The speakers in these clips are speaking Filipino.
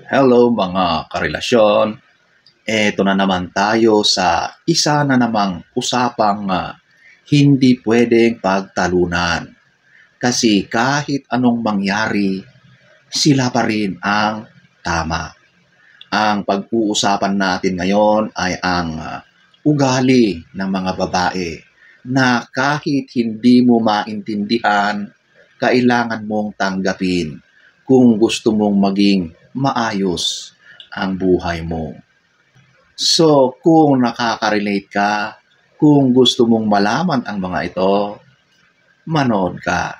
Hello mga karelasyon. Eto na naman tayo sa isa na namang usapang hindi pwedeng pagtalunan. Kasi kahit anong mangyari, sila pa rin ang tama. Ang pag-uusapan natin ngayon ay ang ugali ng mga babae na kahit hindi mo maintindihan, kailangan mong tanggapin kung gusto mong maging maayos ang buhay mo. So, kung nakaka-relate ka, kung gusto mong malaman ang mga ito, manood ka.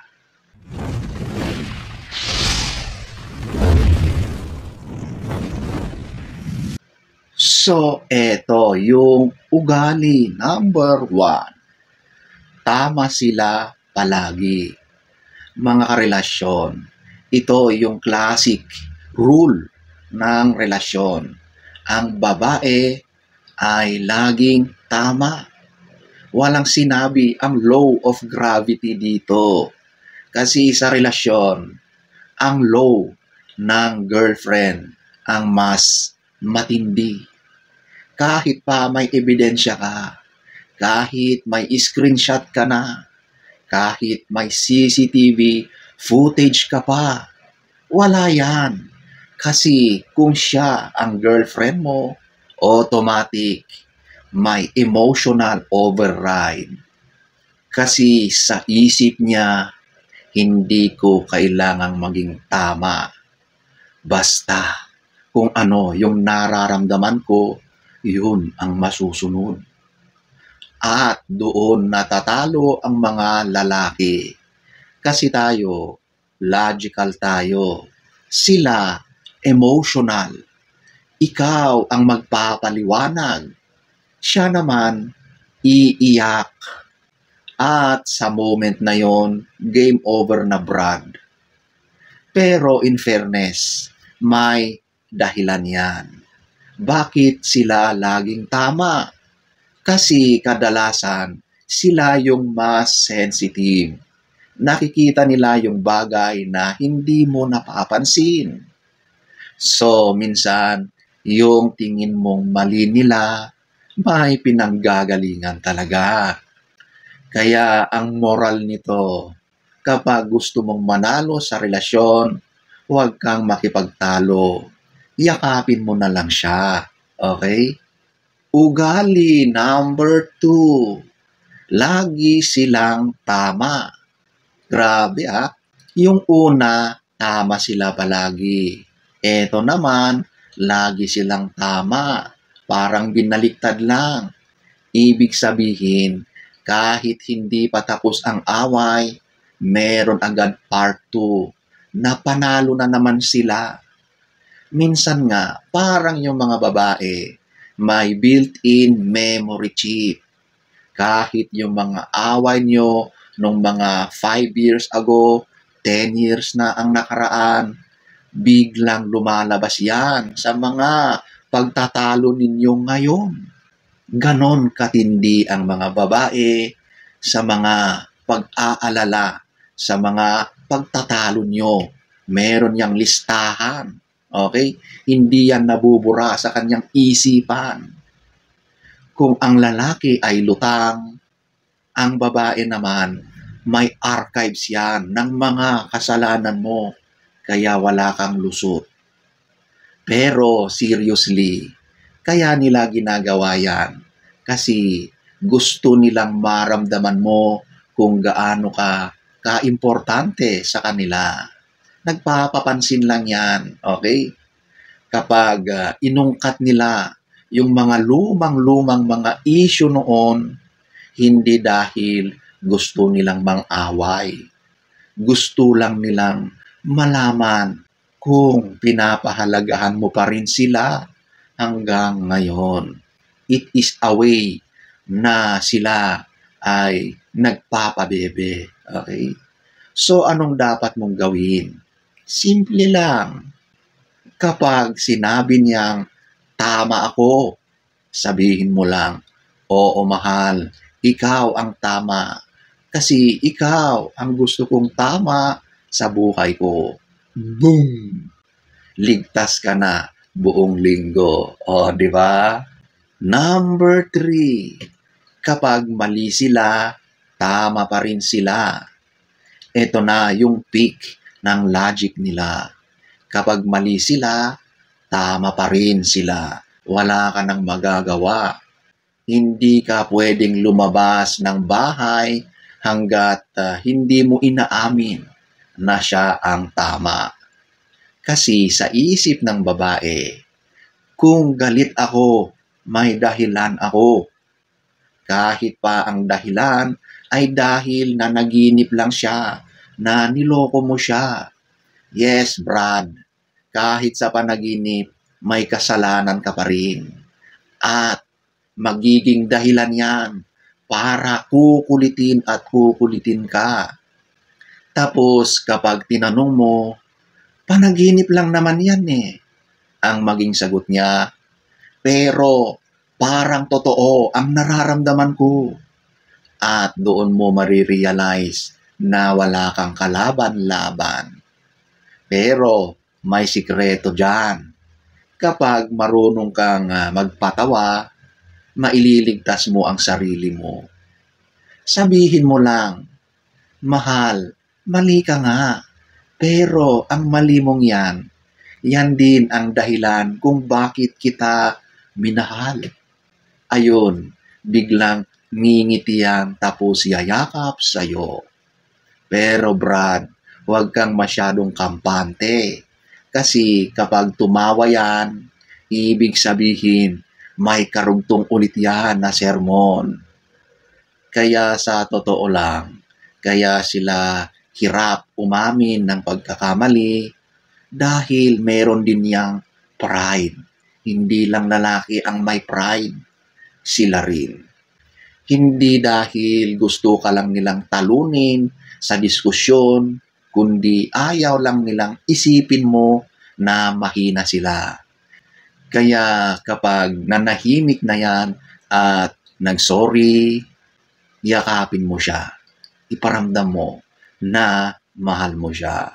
So, eto yung ugali number 1. Tama sila palagi. Mga karelasyon, ito yung classic rule ng relasyon. Ang babae ay laging tama. Walang sinabi ang law of gravity dito. Kasi sa relasyon, ang law ng girlfriend ang mas matindi. Kahit pa may ebidensya ka, kahit may screenshot ka na, kahit may CCTV footage ka pa, wala yan. Kasi kung siya ang girlfriend mo, automatic may emotional override. Kasi sa isip niya, hindi ko kailangang maging tama. Basta kung ano yung nararamdaman ko, yun ang masusunod. At doon natatalo ang mga lalaki. Kasi tayo, logical tayo. Sila, emotional. Ikaw ang magpapaliwanag. Siya naman, iiyak. At sa moment na yon, game over na Brad. Pero in fairness, may dahilan yan. Bakit sila laging tama? Kasi kadalasan, sila yung mas sensitive. Nakikita nila yung bagay na hindi mo napapansin. So, minsan, yung tingin mong mali nila, may pinanggagalingan talaga. Kaya ang moral nito, kapag gusto mong manalo sa relasyon, huwag kang makipagtalo. Yakapin mo na lang siya. Okay? Ugali number 2. Lagi silang tama. Grabe Yung una, tama sila palagi. Eto naman, lagi silang tama. Parang binaliktad lang. Ibig sabihin, kahit hindi pa tapos ang away, meron agad part 2 na panalo na naman sila. Minsan nga, parang yung mga babae, may built-in memory chip. Kahit yung mga away nyo nung mga 5 years ago, 10 years na ang nakaraan, biglang lumalabas yan sa mga pagtatalo ninyo ngayon. Ganon katindi ang mga babae sa mga pag-aalala, sa mga pagtatalo nyo. Meron yang listahan. Okay? Hindi yan nabubura sa kanyang isipan. Kung ang lalaki ay lutang, ang babae naman may archives yan ng mga kasalanan mo. Kaya wala kang lusot. Pero seriously, kaya nila ginagawa yan kasi gusto nilang maramdaman mo kung gaano ka kaimportante sa kanila. Nagpapapansin lang yan, okay? Kapag inungkat nila yung mga lumang-lumang mga issue noon, hindi dahil gusto nilang mang-away. Gusto lang nilang malaman kung pinapahalagahan mo pa rin sila hanggang ngayon. It is a way na sila ay nagpapabebe. Okay? So, anong dapat mong gawin? Simple lang. Kapag sinabi niyang, tama ako, sabihin mo lang, oo mahal, ikaw ang tama. Kasi ikaw ang gusto kong tama sa buhay ko. Boom! ligtas ka na buong linggo. O, di ba? Number 3, kapag mali sila, tama pa rin sila. Ito na yung peak ng logic nila. Kapag mali sila, tama pa rin sila. Wala ka nang magagawa. Hindi ka pwedeng lumabas ng bahay hanggat hindi mo inaamin na siya ang tama. Kasi sa isip ng babae, kung galit ako, may dahilan ako. Kahit pa ang dahilan ay dahil na naginip lang siya, na niloko mo siya. Yes, Brad, kahit sa panaginip, may kasalanan ka pa rin. At magiging dahilan yan para kukulitin at kukulitin ka. Tapos kapag tinanong mo, panaginip lang naman yan eh. Ang maging sagot niya, pero parang totoo ang nararamdaman ko. At doon mo marirealize na wala kang kalaban-laban. Pero may sikreto dyan. Kapag marunong kang magpatawa, maililigtas mo ang sarili mo. Sabihin mo lang, mahal, mali ka nga. Pero ang mali mong yan din ang dahilan kung bakit kita minahal. Ayun, biglang ngingiti yan tapos yayakap sa'yo. Pero Brad, huwag kang masyadong kampante. Kasi kapag tumawa yan, ibig sabihin, may karugtong ulit yan na sermon. Kaya sa totoo lang, kaya sila hirap umamin ng pagkakamali dahil meron din niyang pride. Hindi lang lalaki ang may pride, sila rin. Hindi dahil gusto ka lang nilang talunin sa diskusyon, kundi ayaw lang nilang isipin mo na mahina sila. Kaya kapag nanahimik na yan at nagsorry, yakapin mo siya. Iparamdam mo na mahal mo siya.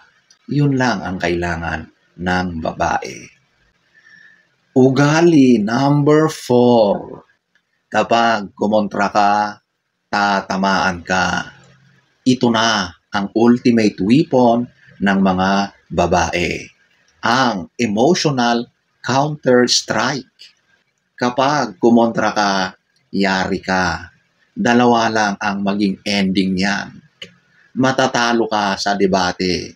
Yun lang ang kailangan ng babae. Ugali number 4. Kapag kumontra ka, tatamaan ka. Ito na ang ultimate weapon ng mga babae. Ang emotional counter-strike. Kapag kumontra ka, yari ka. Dalawa lang ang maging ending niyan. Matatalo ka sa debate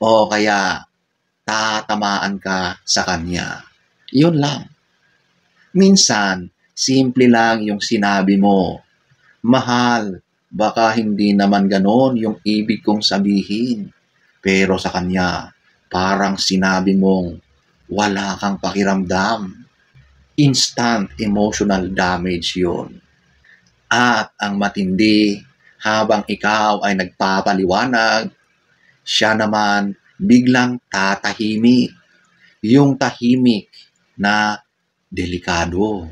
o kaya tatamaan ka sa kanya. Yun lang. Minsan, simple lang yung sinabi mo. Mahal, baka hindi naman ganon yung ibig kong sabihin. Pero sa kanya, parang sinabi mong wala kang pakiramdam. Instant emotional damage yun. At ang matindi, habang ikaw ay nagpapaliwanag, siya naman biglang tatahimik. Yung tahimik na delikado.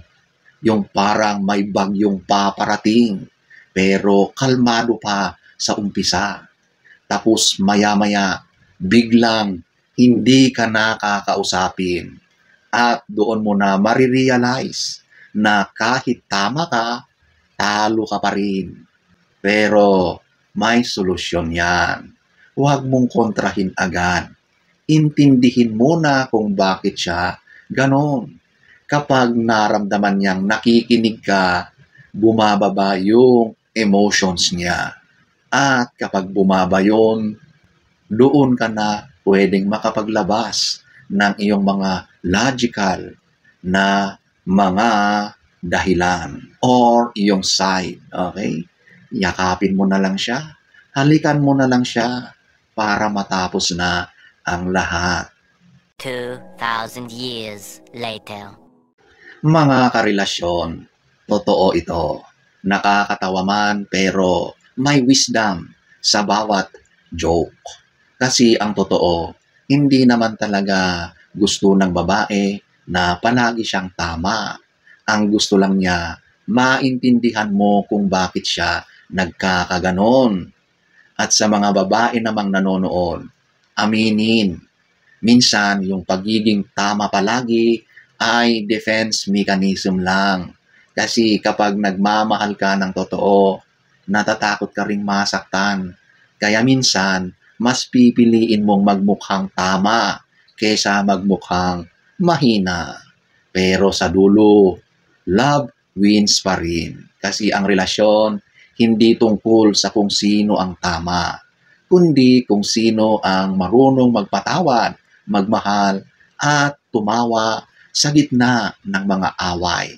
Yung parang may bagyong paparating, pero kalmado pa sa umpisa. Tapos maya-maya, biglang hindi ka nakakausapin. At doon mo na marirealize na kahit tama ka, talo ka pa rin. Pero may solusyon yan. Huwag mong kontrahin agad. Intindihin muna kung bakit siya ganon. Kapag naramdaman niyang nakikinig ka, bumababa yung emotions niya. At kapag bumaba yun, doon ka na pwedeng makapaglabas ng iyong mga logical na mga dahilan or iyong side. Okay? Yakapin mo na lang siya. Halikan mo na lang siya para matapos na ang lahat. 2,000 years later. Mga karelasyon, totoo ito. Nakakatawa man pero may wisdom sa bawat joke. Kasi ang totoo, hindi naman talaga gusto ng babae na palagi siyang tama. Ang gusto lang niya, maintindihan mo kung bakit siya nagkakaganon. At sa mga babae namang nanonood, aminin Minsan, yung pagiging tama palagi ay defense mechanism lang. Kasi kapag nagmamahal ka ng totoo, natatakot ka ring masaktan. Kaya minsan, mas pipiliin mong magmukhang tama kaysa magmukhang mahina. Pero sa dulo, love wins pa rin. Kasi ang relasyon, hindi tungkol sa kung sino ang tama, kundi kung sino ang marunong magpatawad, magmahal, at tumawa sa gitna ng mga away.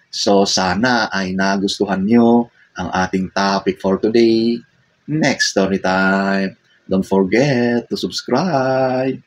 So sana ay nagustuhan nyo ang ating topic for today. Next story time. Don't forget to subscribe.